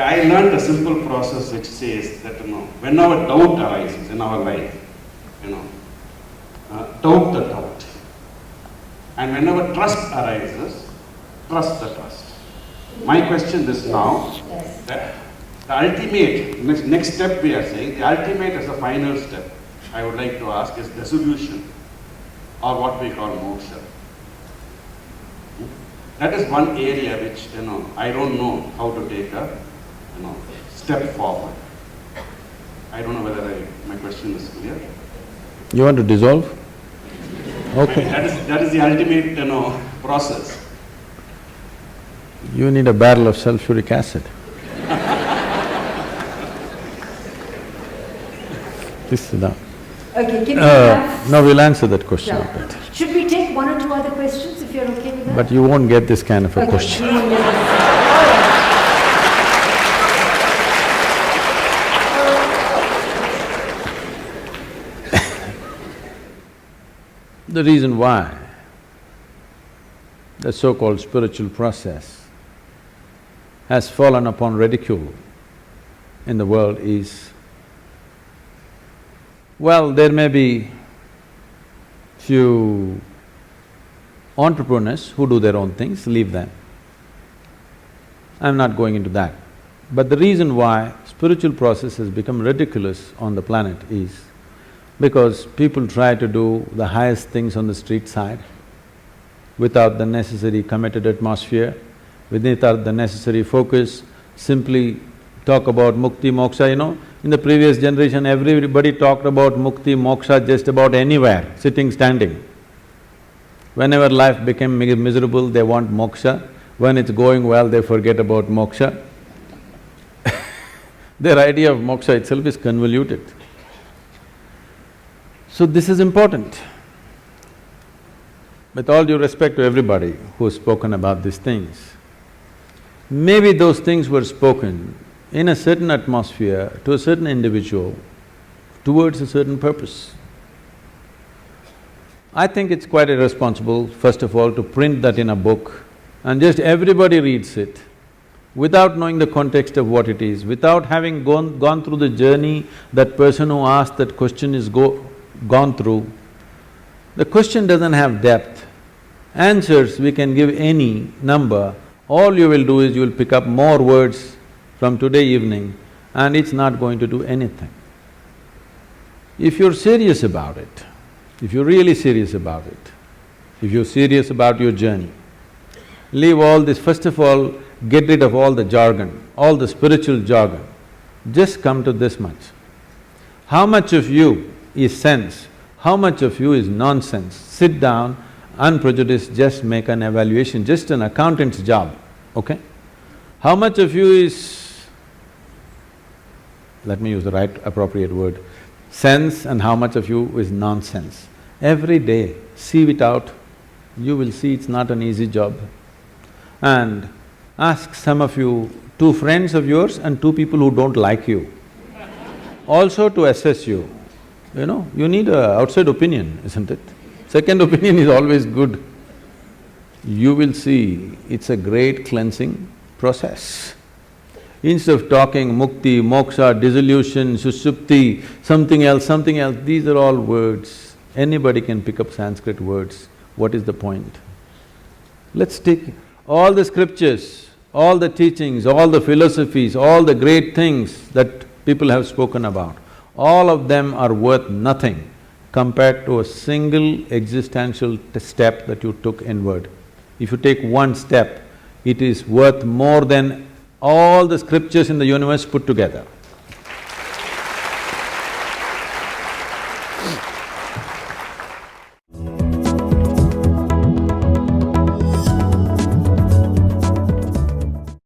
I learned a simple process which says that, whenever doubt arises in our life, doubt the doubt. And whenever trust arises, trust the trust. My question is now, that the ultimate, next step we are saying, the ultimate is the final step, I would like to ask, is dissolution, or what we call moksha. That is one area which, I don't know how to take a, step forward. I don't know whether my question is clear. You want to dissolve? Okay. That is the ultimate, process. You need a barrel of sulfuric acid. Please sit down. Okay, can we have… No, we'll answer that question a bit. Should we take one or two other questions if you're okay with that? But you won't get this kind of a question. You won't get The reason why the so-called spiritual process has fallen upon ridicule in the world is, well, there may be few entrepreneurs who do their own things, leave them. I'm not going into that. But the reason why spiritual process has become ridiculous on the planet is because people try to do the highest things on the street side without the necessary committed atmosphere, without the necessary focus, simply talk about mukti, moksha, in the previous generation everybody talked about mukti, moksha just about anywhere, sitting, standing. Whenever life became miserable, they want moksha. When it's going well, they forget about moksha. Their idea of moksha itself is convoluted. So this is important. With all due respect to everybody who's spoken about these things, maybe those things were spoken in a certain atmosphere to a certain individual towards a certain purpose. I think it's quite irresponsible, first of all, to print that in a book and just everybody reads it without knowing the context of what it is, without having gone through the journey that person who asked that question is gone through. The question doesn't have depth. Answers we can give any number, all you will do is you will pick up more words from today evening and it's not going to do anything. If you're serious about it, if you're really serious about it, if you're serious about your journey, leave all this, first of all, get rid of all the jargon, all the spiritual jargon. Just come to this much. How much of you is sense? How much of you is nonsense? Sit down, unprejudiced, just make an evaluation, just an accountant's job, okay? How much of you is, let me use the right appropriate word, sense, and how much of you is nonsense? Every day, sieve it out, you will see it's not an easy job. And ask some of you, two friends of yours and two people who don't like you, also to assess you. You need a outside opinion, isn't it? Second opinion is always good. You will see it's a great cleansing process. Instead of talking mukti, moksha, dissolution, sushupti, something else, these are all words. Anybody can pick up Sanskrit words. What is the point? Let's take all the scriptures, all the teachings, all the philosophies, all the great things that people have spoken about, all of them are worth nothing compared to a single existential step that you took inward. If you take one step, it is worth more than all the scriptures in the universe put together.